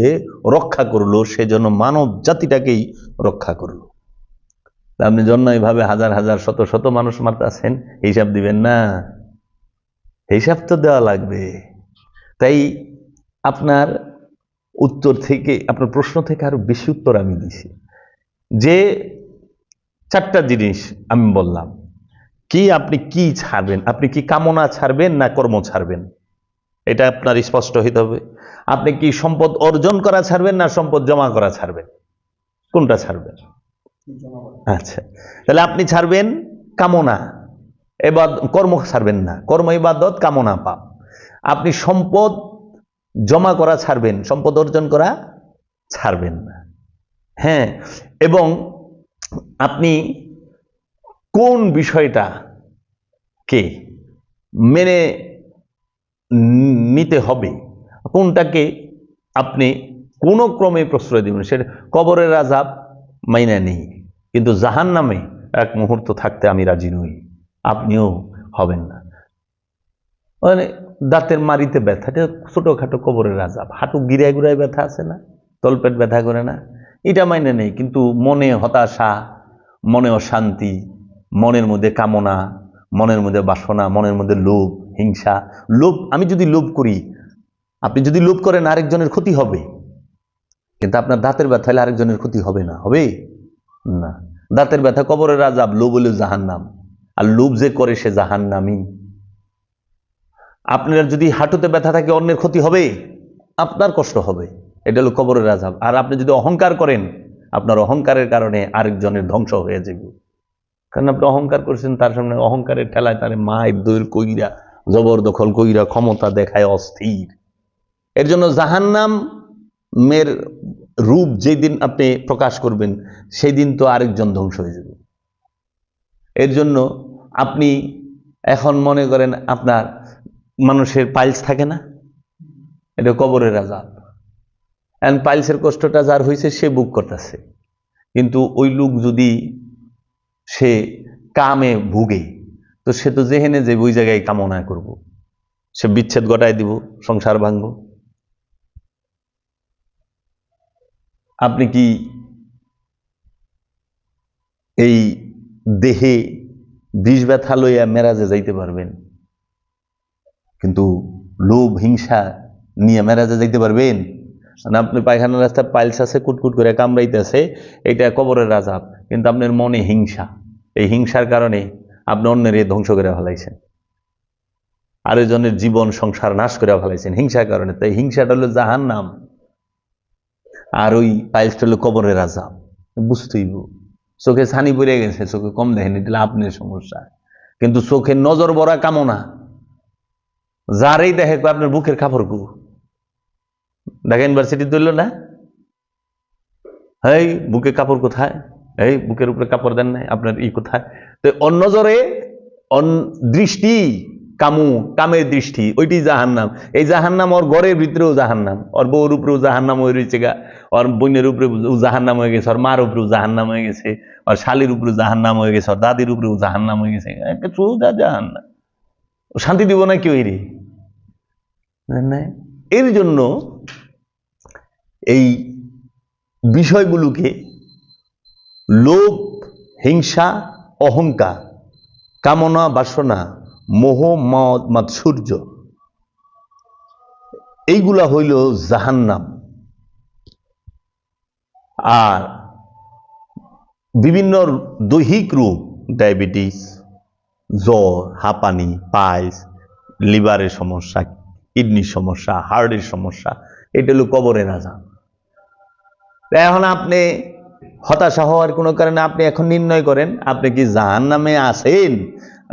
রক্ষা করলো, সে যেন মানব জাতিটাকেই রক্ষা করলো। আপনি অন্যায়ভাবে হাজার হাজার শত শত মানুষ মারতেছেন, হিসাব দিবেন না? হিসাব তো দেওয়া লাগবে। তাই আপনার উত্তর থেকে, আপনার প্রশ্ন থেকে আরো বেশি উত্তর আমি দিছি। যে 4টা জিনিস আমি বললাম, কি আপনি কি ছাড়বেন, আপনি কি কামনা ছাড়বেন না কর্ম ছাড়বেন, এটা আপনার স্পষ্ট হইতে হবে। আপনি কি সম্পদ অর্জন করা ছাড়বেন না সম্পদ জমা করা ছাড়বেন, কোনটা ছাড়বেন? আচ্ছা, তাহলে আপনি ছাড়বেন কামনা, এবার কর্ম ছাড়বেন না, কর্ম ইবাদত, কামনা পাপ। আপনি সম্পদ জমা করা ছাড়বেন, সম্পদ অর্জন করা ছাড়বেন না। হ্যাঁ, এবং আপনি কোন বিষয়টা কে মেনে নিতে হবে, কোনটাকে আপনি কোনো ক্রমে প্রশ্রয় দিবেন। সেটা কবরের আযাব মাইনা নেই, কিন্তু জাহান্নামে এক মুহূর্ত থাকতে আমি রাজি নই, আপনিও হবেন না। মানে দাঁতের মারিতে ব্যথা, ছোটখাটো কবরের আযাব। হাঁটু গিরায় গুড়ায় ব্যথা আছে না, তলপেট ব্যথা করে না, এটা মাইনে নেই, কিন্তু মনে হতাশা, মনে অশান্তি, মনের মধ্যে কামনা, মনের মধ্যে বাসনা, মনের মধ্যে লোভ, হিংসা। লোভ, আমি যদি লোভ করি, আপনি যদি লোভ করেন আরেকজনের ক্ষতি হবে, কিন্তু আপনার দাঁতের ব্যথা হলে আরেকজনের ক্ষতি হবে না, হবে না। দাঁতের ব্যথা কবরের আযাব, লোভ হলো জাহান্নাম, আর লোভ যে করে সে জাহান্নামী। আপনার যদি হাঁটুতে ব্যথা থাকে অন্যের ক্ষতি হবে, আপনার কষ্ট হবে। এটা হলো কবরের আযাব। আর আপনি যদি অহংকার করেন, আপনার অহংকারের কারণে আরেকজনের ধ্বংস হয়ে যাবে। কারণ আপনি অহংকার করছেন, তার সামনে অহংকারের ঠেলায় তার মায়ের দৈর কইরা জবরদখল কইরা ক্ষমতা দেখায় অস্থির। এর জন্য জাহান্নামের রূপ যেদিন আপনি প্রকাশ করবেন, সেই দিন তো আরেকজন ধ্বংস হয়ে যাবে। এর জন্য আপনি এখন মনে করেন আপনার মানুষের পাইলস থাকে না, এটা কবরের আযাব। এন্ড পাইলসের কষ্টটা যার হয়েছে সে বুক করতেছে, কিন্তু ওই লোক যদি সে কামে ভুগে, তো সে তো যেহেনে যে ওই জায়গায় কামনা করব, সে বিচ্ছেদ ঘটায় দিব, সংসার ভাঙব। আপনি কি এই দেহে বিষ ব্যথা লইয়া মেরাজে যাইতে পারবেন? কিন্তু লোভ হিংসা নিয়ে মেরাজে যাইতে পারবেন না? আপনি পায়খানার রাস্তায় পাইলস আছে, কুটকুট করে কামড়াইতেছে, এটা কবরের আযাব। কিন্তু আপনার মনে হিংসা, এই হিংসার কারণে আপনি অন্যের ধ্বংস করে ফেলাইছেন, আরেকজনের জীবন সংসার নাশ করে ফেলাইছেন হিংসার কারণে। তাই হিংসাটা হলো জাহান্নাম, আর ওই পাইলসটা হলো কবরের আযাব। বুঝতেই, চোখে ছানি পড়ে গেছে, চোখে কম দেখেন, এটা আপনার সমস্যা। কিন্তু চোখের নজর ভরা কামনা যারই দেখে আপনার বুকের কাপড় কু ঢাকা ইউনিভার্সিটি তুলল না, এই বুকে কাপড় কোথায়, এই বুকের উপরে কাপড় দেন নাই, আপনার ই কোথায়? তো অন্যজরে দৃষ্টি, কামের দৃষ্টি, ওইটি জাহান্নাম। এই জাহান্নাম ওর ঘরের ভিতরেও জাহান্নাম, ওর বউর উপরেও জাহান্নাম হয়ে রয়েছে গা, ওর বোনের উপরে জাহান্নাম হয়ে গেছে, ওর মার উপরেও জাহান্নাম হয়ে গেছে, ওর শালির উপরেও জাহান্নাম হয়ে গেছে, ওর দাদির উপরেও জাহান্নাম হয়ে গেছে। সোজা জাহান্নাম, শান্তি দিব না কেউ রে। এর জন্য এই বিষয়গুলোকে লোভ, হিংসা, অহংকার, কামনা বাসনা, মোহ, মদ, মাৎসর্য, এইগুলা হইল জাহান্নাম। আর বিভিন্ন দৈহিক রোগ, ডায়াবেটিস, জ্বর, হাঁপানি, পাইলস, লিভারের সমস্যা, কিডনির সমস্যা, হার্টের সমস্যা, এটা হলো কবরের আযাব। এখন আপনি হতাশা হওয়ার কোনো কারণে আপনি এখন নির্ণয় করেন আপনি কি জাহান্নামে আছেন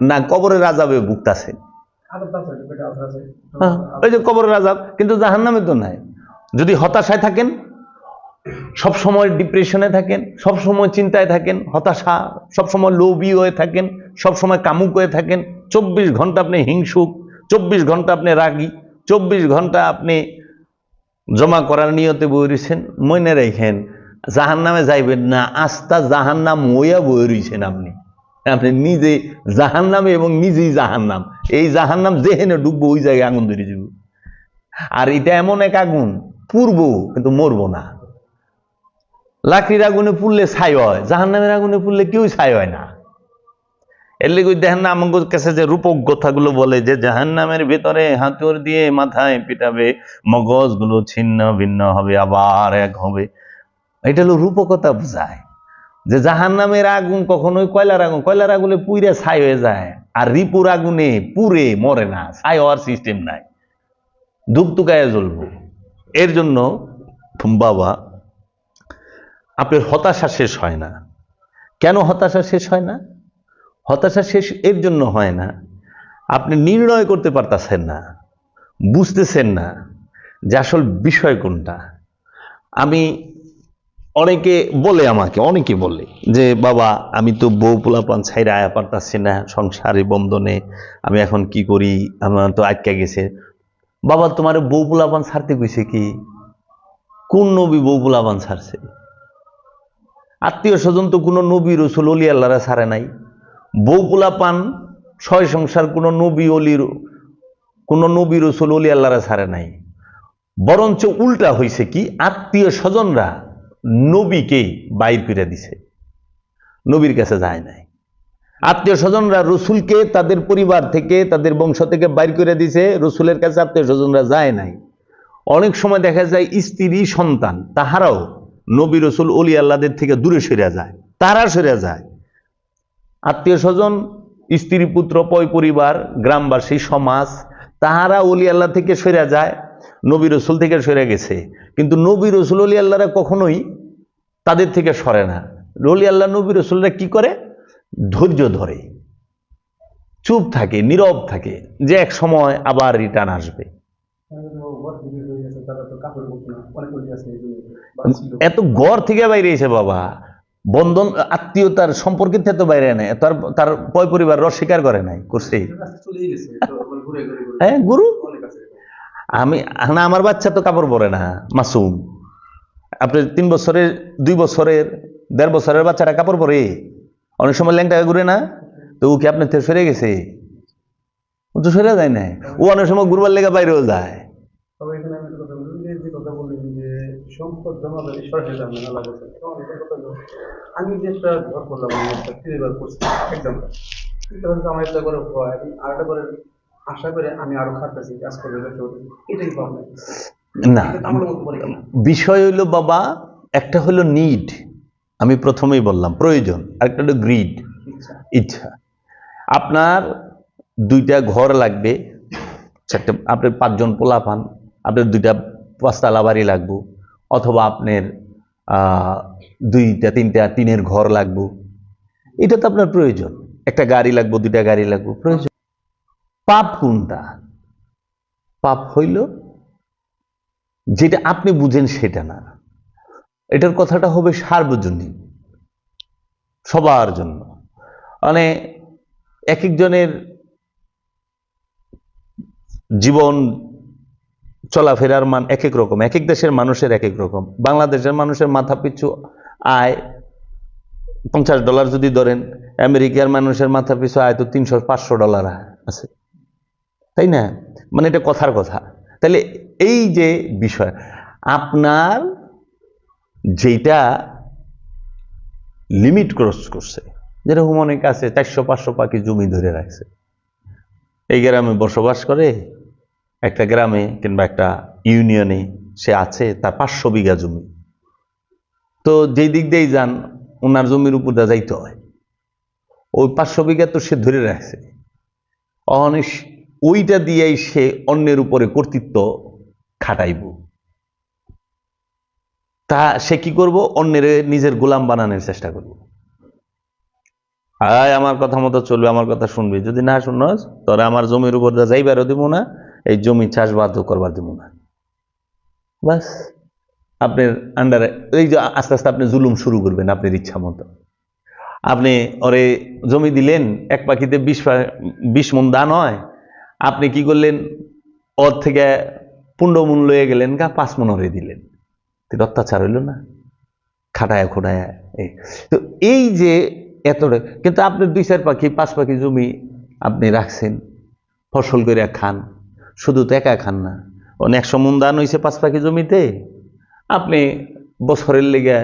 না কবরের আযাবে ভুগতাছেন। ওই যে কবরের আযাব, কিন্তু জাহান্নামে তো নাই। যদি হতাশায় থাকেন, সবসময় ডিপ্রেশনে থাকেন, সবসময় চিন্তায় থাকেন, হতাশা, সবসময় লোভী হয়ে থাকেন, সবসময় কামুক হয়ে থাকেন, 24 ঘন্টা আপনি হিংসুক, 24 ঘন্টা আপনি রাগী, 24 ঘন্টা আপনি জমা করার নিয়তে বই রয়েছেন, মনে রেখেন জাহান্নামে যাইবেন না, আস্তা জাহান্নাম হইয়া বই রয়েছেন। আপনি আপনি নিজে জাহান্নামে এবং নিজেই জাহান্নাম। এই জাহান্নাম যেহেনে ডুববো ওই জায়গায় আগুন ধরে যাব। আর এটা এমন এক আগুন, পুড়বো কিন্তু মরবো না। লাকড়ির আগুনে পুড়লে ছাই হয়, জাহান্নামের আগুনে পুড়লে কেউ ছাই হয় না। এর লেগে দেখেন না আমার কাছে যে রূপক কথাগুলো বলে যে জাহান্নামের ভেতরে হাতুড় দিয়ে মাথায় পিটাবে, মগজগুলো ছিন্ন ভিন্ন হবে, আবার এক হবে। এটা হলো রূপকতা বোঝায় যে জাহান্নামের আগুন কখনোই কয়লার আগুন, কয়লার আগুনে পুড়ে ছাই হয়ে যায়, আর রিপুর আগুনে পুড়ে মরে না, ছাই হওয়ার সিস্টেম নাই, ধুকধুকায় জ্বলবো। এর জন্য বাবা আপনার হতাশা শেষ হয় না। কেন হতাশা শেষ হয় না? হতাশা শেষ এর জন্য হয় না, আপনি নির্ণয় করতে পারতেছেন না, বুঝতেছেন না যে আসল বিষয় কোনটা। আমি অনেকে বলে যে বাবা আমি তো বউ পোলাপান ছাইরা আয়া পারতাছি না, সংসারে বন্ধনে আমি এখন কি করি, আমার তো আটকে গেছে। বাবা তোমার বউ পোলাপান ছাড়তে কইছে কি? কোন নবী বউ পোলাপান ছাড়ছে? আত্মীয় স্বজন তো কোনো নবী রসুল অলি আল্লাহরা ছাড়ে নাই। বউ পোলাপান ছয় সংসার কোনো নবী রসুল অলি আল্লাহরা ছাড়ে নাই। বরঞ্চ উল্টা হয়েছে কি, আত্মীয় স্বজনরা নবীকে বাইর করে দিছে, নবীর কাছে যায় নাই। আত্মীয় স্বজনরা রসুলকে তাদের পরিবার থেকে, তাদের বংশ থেকে বাইর করে দিছে, রসুলের কাছে আত্মীয় স্বজনরা যায় নাই। অনেক সময় দেখা যায় স্ত্রী সন্তান তাহারাও নবী রসুল অলি আল্লাহদের থেকে দূরে সরে যায়, তারা সরে যায়। আত্মীয় স্বজন, স্ত্রী পুত্র, পয় পরিবার, গ্রামবাসী, সমাজ, তাহারা ওলি আল্লাহ থেকে সরে যায়, নবী রসুল থেকে সরে গেছে, কিন্তু নবী রসুল ওলি আল্লাহরা কখনোই তাদের থেকে সরে না। ওলি আল্লাহ নবী রসুলরা কি করে? ধৈর্য ধরে, চুপ থাকে, নীরব থাকে, যে এক সময় আবার রিটার্ন আসবে। এত ঘর থেকে বাইরে এসে বাবা, বন্ধন আত্মীয়তার সম্পর্কের থেকে তো বাইরে নেয়, তার পয় পরিবার রস স্বীকার করে নাই, করছে। হ্যাঁ, গুরু। আমার বাচ্চা তো কাপড় পরে না, মাসুম। আপনি 3 বছরের, 2 বছরের, 1.5 বছরের বাচ্চারা কাপড় পরে? অনেক সময় ল্যাংটা ঘুরে না, তো ও কি আপনার থেকে সরে গেছে? ও তো সরে যায় না, ও অনেক সময় ঘুরবার লেগে বাইরেও যায়। আমি যে একটা ঘর করলাম, আশা করে আমি আরো খাটতেছি, কাজ করবে, এটাই প্রবলেম না। বিষয় হইল বাবা, একটা হলো নিড, আমি প্রথমেই বললাম প্রয়োজন, আরেকটা হলো গ্রিড, ইচ্ছা। আপনার 2টা ঘর লাগবে, আপনি 5 জন পোলা পান, আপনার 2টা 5তলা বাড়ি লাগবে, অথবা আপনার 2টা 3টা টিনের ঘর লাগবে, এটা তো আপনার প্রয়োজন। একটা গাড়ি লাগবে, 2টা গাড়ি লাগবে, প্রয়োজন। পাপ কোনটা? পাপ হইল যেটা আপনি বুঝেন সেটা না, এটার কথাটা হবে সার্বজনীন, সবার জন্য। মানে এক একজনের জীবন চলাফেরার মান এক এক রকম, এক এক দেশের মানুষের এক এক রকম। বাংলাদেশের মানুষের মাথা পিছু আয় $50 যদি ধরেন, আমেরিকার মানুষের মাথা পিছু আয় তো $300-500 আছে, তাই না? মানে এটা কথার কথা। তাহলে এই যে বিষয়, আপনার যেটা লিমিট ক্রস করছে, যেরকম অনেক আছে 400-500 পাখি জমি ধরে রাখছে, এই গ্রামে বসবাস করে, একটা গ্রামে কিংবা একটা ইউনিয়নে সে আছে, তার 500 বিঘা জমি, তো যেই দিক দিয়েই যান ওনার জমির উপর দিয়ে যাইতে হয়। ওই 500 বিঘা তো সে ধরে রাখছে, অনেক ওইটা দিয়েই সে অন্যের উপরে কর্তৃত্ব খাটাইব। তা সে কি করব? অন্যের নিজের গোলাম বানানোর চেষ্টা করব। আয় আমার কথা মতো চলবে, আমার কথা শুনবি, যদি না শুনস তোরা আমার জমির উপর দিয়ে যাইবারও দিব না, এই জমি চাষবাদও করবার দিব না। বাস, আপনার আন্ডারে এই যে আস্তে আস্তে আপনি জুলুম শুরু করবেন আপনার ইচ্ছা মতো। আপনি ওরে জমি দিলেন, এক পাখিতে 20 মণ ধান হয়, আপনি কি করলেন? ওর থেকে 15 মণ লয়ে গেলেন, 5 মণ ওরে দিলেন, অত্যাচার হইল না? খাটায় খোটায়। তো এই যে এতটা, কিন্তু আপনি 2-4 পাখি 5 পাখি জমি আপনি রাখছেন, ফসল করে খান। শুধু তো একা খান না, 100 মণ ধান হয়েছে 5 পাখি জমিতে, আপনি বছরের লেগে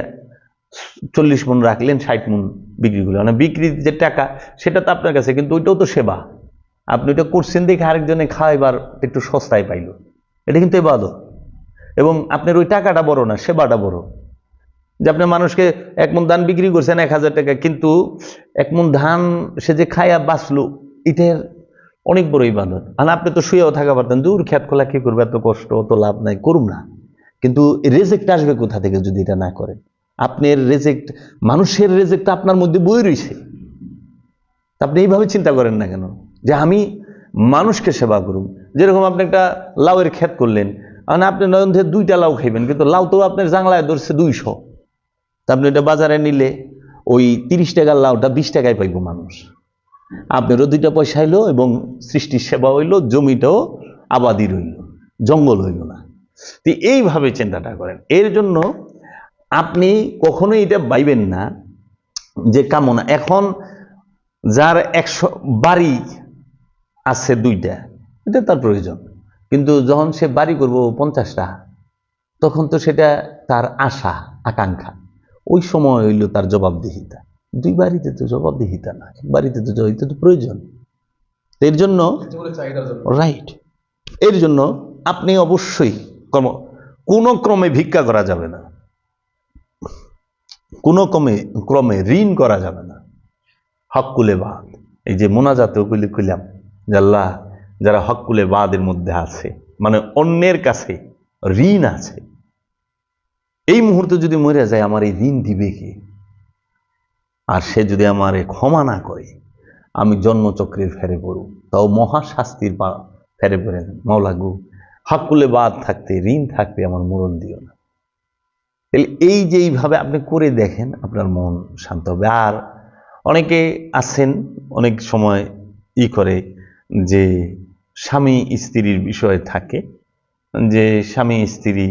40 মণ রাখলেন, 60 মণ বিক্রি করলেন। মানে বিক্রির যে টাকা সেটা তো আপনার কাছে, কিন্তু ওইটাও তো সেবা। আপনি ওইটা করছেন দেখে আরেকজনে খাওয়াইবার একটু সস্তায় পাইল, এটা কিন্তু ইবাদত। এবং আপনার ওই টাকাটা বড় না, সেবাটা বড়। যে আপনি মানুষকে 1 মণ ধান বিক্রি করছেন 1000 টাকা, কিন্তু 1 মণ ধান সে যে খাইয়া বাঁচলো, এটার অনেক বড় ইবাদত। আর আপনি তো শুয়েও থাকা পারতেন, দূর খেত খোলা কি করবে, এত কষ্ট, অত লাভ নাই, করুন না। কিন্তু রেজেক্ট আসবে কোথা থেকে যদি এটা না করেন? আপনার রেজেক্ট, মানুষের রেজেক্ট আপনার মধ্যে বই রয়েছে। আপনি এইভাবে চিন্তা করেন না কেন যে আমি মানুষকে সেবা করুন? যেরকম আপনি একটা লাউয়ের ক্ষেত করলেন, মানে আপনি নয়ন 2টা লাউ খাইবেন, কিন্তু লাউ তো আপনার জাংলায় ধরছে 200, তা আপনি এটা বাজারে নিলে ওই 30 টাকার লাউটা 20 টাকায় পাইব মানুষ। আপনারও 2টা পয়সা হইল এবং সৃষ্টির সেবা হইল, জমিটাও আবাদি রইল, জঙ্গল হইল না। তো এইভাবে চিন্তাটা করেন। এর জন্য আপনি কখনোই এটা ভাইবেন না যে কামনা। এখন যার 100 বাড়ি আছে 2টা, এটা তার প্রয়োজন, কিন্তু যখন সে বাড়ি করব 50টা, তখন তো সেটা তার আশা আকাঙ্ক্ষা, ওই সময় হইল তার জবাবদিহিতা। 2 বাড়িতে তো জবাবদিহিতা না, 1 বাড়িতে তো জবাবদিহিতা তো প্রয়োজন। এর জন্য রাইট, এর জন্য আপনি অবশ্যই কোনো ক্রমে ভিক্ষা করা যাবে না, কোনো ক্রমে ঋণ করা যাবে না। হক কুলে বাদ, এই যে মোনাজাতে কইলাম যে আল্লাহ যারা হকুলে বাদের মধ্যে আছে, মানে অন্যের কাছে ঋণ আছে, এই মুহূর্তে যদি মরে যায় আমার এই ঋণ দিবে কে? আর সে যদি আমার ক্ষমা না করে আমি জন্মচক্রের ফেরে পড়ব, তাও মহাশাস্তির ফেরে পড়ে মাওলা গো, হকুলে বাদ থাকতে ঋণ থাকতে আমার মরণ দিও না। তাহলে এই যে এইভাবে আপনি করে দেখেন, আপনার মন শান্ত হবে। আর অনেকে আছেন অনেক সময় করে যে স্বামী স্ত্রীর বিষয় থাকে, যে স্বামী স্ত্রী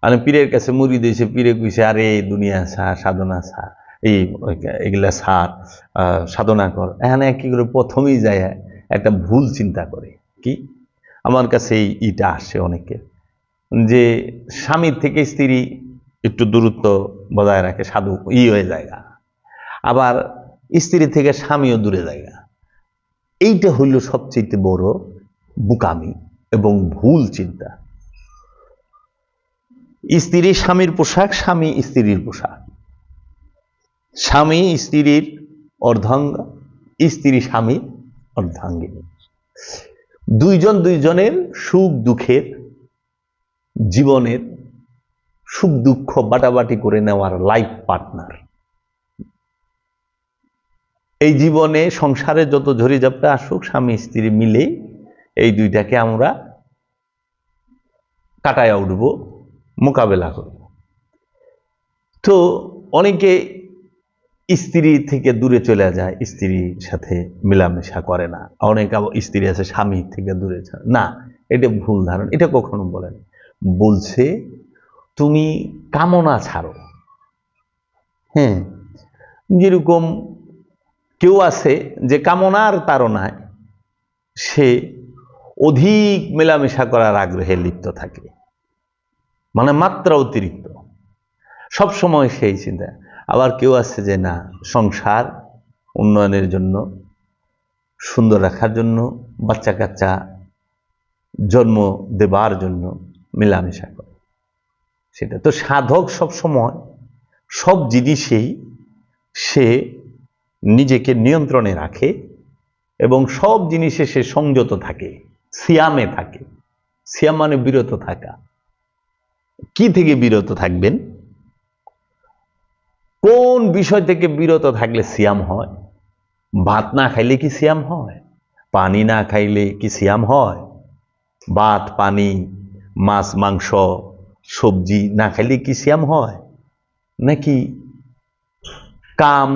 মানে পীরের কাছে মুরিদ এসে পীরে কইছে, আরে দুনিয়া ছাড়, সাধনা ছাড়, এগুলা ছাড়, সাধনা কর। এখানে কি করে প্রথমেই যায় একটা ভুল চিন্তা করে। কি, আমার কাছে এইটা আসে অনেকে, যে স্বামীর থেকে স্ত্রী একটু দূরত্ব বজায় রাখে, সাধু হয়ে জায়গা, আবার স্ত্রী থেকে স্বামীও দূরে জায়গা। এইটা হইল সবচেয়ে বড় বুকামি এবং ভুল চিন্তা। স্ত্রী স্বামীর পোশাক, স্বামী স্ত্রীর পোশাক, স্বামী স্ত্রীর অর্ধাঙ্গ, স্ত্রী স্বামীর অর্ধাঙ্গিনী। দুইজন দুইজনের সুখ দুঃখের, জীবনের সুখ দুঃখ বাটাবাটি করে নেওয়ার লাইফ পার্টনার। এই জীবনে সংসারে যত ঝড়িঝাপটা আসুক, স্বামী স্ত্রী মিলে এই দুইটাকে আমরা কাটায় উঠবো, মোকাবেলা করব। তো অনেকে স্ত্রী থেকে দূরে চলে যায়, স্ত্রীর সাথে মেলামেশা করে না। অনেক স্ত্রী আছে স্বামী থেকে দূরে যায় না, এটা ভুল ধারণা। এটা কখনো বলেন, বলছে তুমি কামনা ছাড়ো। হ্যাঁ, যেরকম কেউ আছে যে কামনার তাড়নায় সে অধিক মেলামেশা করার আগ্রহে লিপ্ত থাকে, মানে মাত্রা অতিরিক্ত, সব সময় সেই চিন্তা। আবার কেউ আছে যে না, সংসার উন্নয়নের জন্য, সুন্দর রাখার জন্য, বাচ্চা কাচ্চা জন্ম দেবার জন্য মেলামেশা করে। সেটা তো সাধক সব সময় সব জিনিসেই সে নিজেকে নিয়ন্ত্রণে রাখে এবং সব জিনিসে সে সংযত থাকে, সিয়ামে থাকে। সিয়াম মানে বিরত থাকা। কি থেকে বিরত থাকবেন? কোন বিষয় থেকে বিরত থাকলে সিয়াম হয়? ভাত না খাইলে কি সিয়াম হয়? পানি না খাইলে কি সিয়াম হয়? ভাত, পানি, মাছ, মাংস, সবজি না খাইলে কি সিয়াম হয়? নাকি কাম,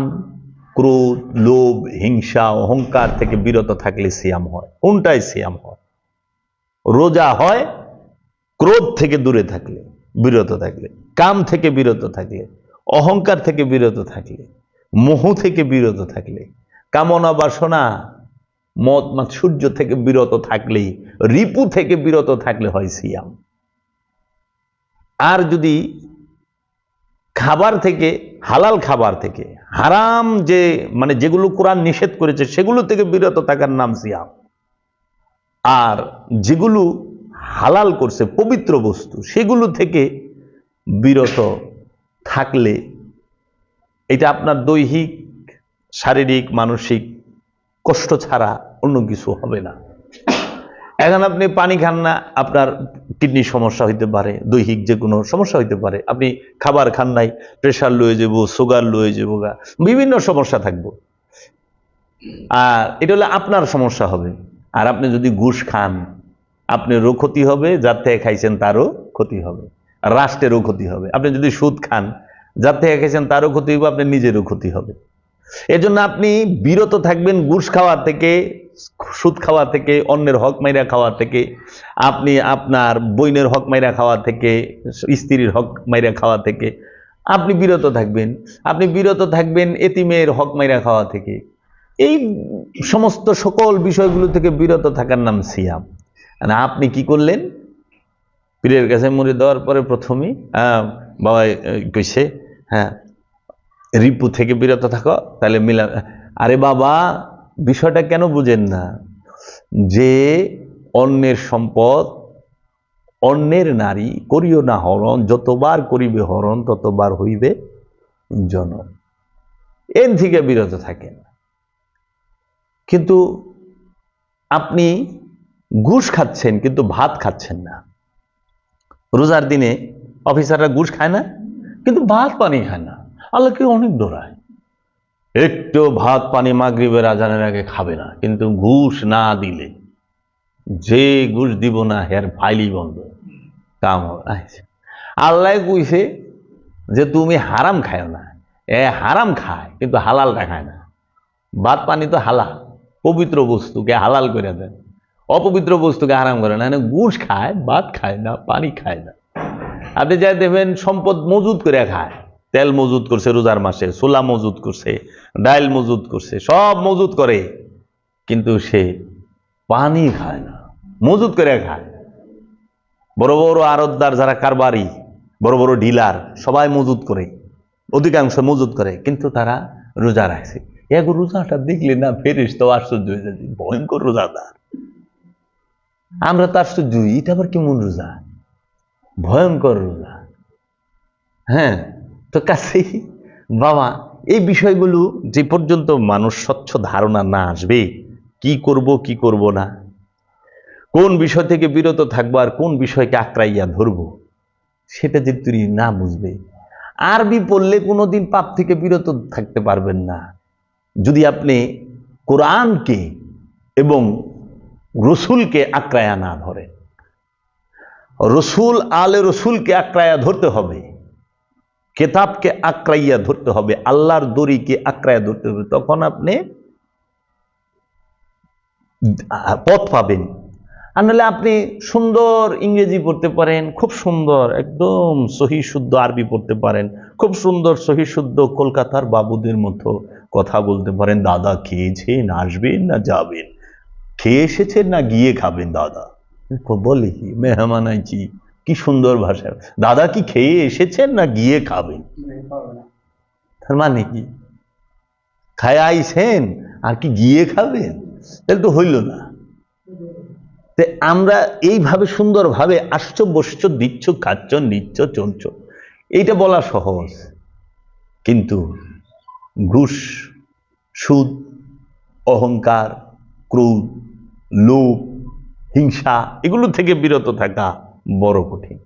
ক্রোধ, লোভ, হিংসা, অহংকার থেকে বিরত থাকলে সিয়াম হয়? কোনটাই সিয়াম হয়? রোজা হয় ক্রোধ থেকে দূরে থাকলে, বিরত থাকলে, কাম থেকে বিরত থাকলে, অহংকার থেকে বিরত থাকলে, মোহ থেকে বিরত থাকলে, কামনা বাসনা, মদ মাৎসর্য থেকে বিরত থাকলে, রিপু থেকে বিরত থাকলে হয় সিয়াম। আর যদি খাবার থেকে, হালাল খাবার থেকে, হারাম যে মানে যেগুলো কোরআন নিষেধ করেছে সেগুলো থেকে বিরত থাকার নাম সিয়াম। আর যেগুলো হালাল করছে, পবিত্র বস্তু, সেগুলো থেকে বিরত থাকলে এটা আপনার দৈহিক, শারীরিক, মানসিক কষ্ট ছাড়া অন্য কিছু হবে না। এখন আপনি পানি খান না, আপনার কিডনির সমস্যা হইতে পারে, দৈহিক যে কোনো সমস্যা হইতে পারে। আপনি খাবার খান নাই, প্রেশার লয়ে যাব, সুগার লয়ে যাব, বিভিন্ন সমস্যা থাকবো। আর এটা হলে আপনার সমস্যা হবে। আর আপনি যদি ঘুষ খান, আপনারও ক্ষতি হবে, যার থেকে খাইছেন তারও ক্ষতি হবে, রাষ্ট্রেরও ক্ষতি হবে। আপনি যদি সুদ খান, যার থেকে খাইছেন তারও ক্ষতি হবে, আপনার নিজেরও ক্ষতি হবে। এজন্য আপনি বিরত থাকবেন ঘুষ খাওয়া থেকে, সুদ খাওয়া থেকে, অন্যের হক মাইরা খাওয়া থেকে, আপনি আপনার বইনের হক মাইরা খাওয়া থেকে, স্ত্রীর হক মাইরা খাওয়া থেকে আপনি বিরত থাকবেন। আপনি বিরত থাকবেন এতিমের হক মাইরা খাওয়া থেকে। এই সমস্ত সকল বিষয়গুলো থেকে বিরত থাকার নাম সিয়াম। আপনি কি করলেন? পীরের কাছে মুড়ি দেওয়ার পরে প্রথমেই বাবা কইছে, হ্যাঁ রিপু থেকে বিরত থাকো, তাহলে মিলা। আরে বাবা, বিষয়টা কেন বুঝেন না? যে অন্যের সম্পদ, অন্যের নারী করিও না হরণ, যতবার করিবে হরণ ততবার হইবে জনম। এর থেকে বিরত থাকেন। কিন্তু আপনি ঘুষ খাচ্ছেন কিন্তু ভাত খাচ্ছেন না। রোজার দিনে অফিসাররা ঘুষ খায় না, কিন্তু ভাত পানি খায় না। আল্লাহকে অনেক দৌড়ায়, একটু ভাত পানি মাগরিবের আজানের আগে খাবে না, কিন্তু ঘুষ না দিলে, যে ঘুষ দিব না হের ফাইলই বন্ধ, কাম হবে। আল্লাহ কইছে যে তুমি হারাম খায় না। হারাম খায় কিন্তু হালালটা খায় না। ভাত পানি তো হালাল, পবিত্র বস্তুকে হালাল করে দেন, অপবিত্র বস্তুকে হারাম করে না। ঘুষ খায়, ভাত খায় না, পানি খায় না। আপনি যাই দেখবেন সম্পদ মজুদ করে খায়, তেল মজুদ করছে রোজার মাসে, ছোলা মজুদ করছে, ডাইল মজুদ করছে, সব মজুদ করে, কিন্তু সে পানি খায় না, মজুদ করে খায়। বড় বড় আড়তদার যারা কারবারি, বড় বড় ডিলার, সবাই মজুদ করে, অধিকাংশ মজুদ করে, কিন্তু তারা রোজা রাখছে। এক রোজাটা দেখলে না ফেরেশতা তো আশ্চর্য হয়ে যাচ্ছে, ভয়ঙ্কর রোজাদার। আমরা তো আশ্চর্য, এটা আবার কেমন রোজা, ভয়ঙ্কর রোজা। হ্যাঁ, তো কাছেই বাবা, এই বিষয়গুলো যে পর্যন্ত মানুষ স্বচ্ছ ধারণা না আসবে, কি করব কি করব না, কোন বিষয় থেকে বিরত থাকবো আর কোন বিষয়কে আঁকড়াইয়া ধরবো, সেটা যদি তুই না বুঝবে, আরবি পড়লে কোনোদিন পাপ থেকে বিরত থাকতে পারবেন না। যদি আপনি কোরআনকে এবং রসুলকে আঁকড়ায়া না ধরেন, রসুল আলে রসুলকে আঁকড়াইয়া ধরতে হবে, কেতাবকে আঁকড়াইয়া ধরতে হবে, আল্লাহর দড়িকে আঁকড়াইয়া ধরতে হবে, তখন আপনি পথ পাবেন। আর নাহলে আপনি সুন্দর ইংরেজি পড়তে পারেন, খুব সুন্দর একদম সহি শুদ্ধ আরবি পড়তে পারেন, খুব সুন্দর সহি শুদ্ধ কলকাতার বাবুদের মতো কথা বলতে পারেন। দাদা খেয়েছেন, আসবেন না যাবেন, খেয়ে এসেছেন না গিয়ে খাবেন, দাদা বলে কি মেহমান আইছি, কি সুন্দর ভাষা, দাদা কি খেয়ে এসেছেন না গিয়ে খাবেন, তার মানে কি খায় আইছেন আর কি গিয়ে খাবেন, তাহলে তো হইল না। আমরা এইভাবে সুন্দরভাবে আসছো, বসছো, দিচ্ছ, খাচ্ছ, নিচ্ছ, চলছ, এইটা বলা সহজ, কিন্তু ঘুষ, সুদ, অহংকার, ক্রোধ, লোভ, হিংসা, এগুলো থেকে বিরত থাকা বড় কঠিন।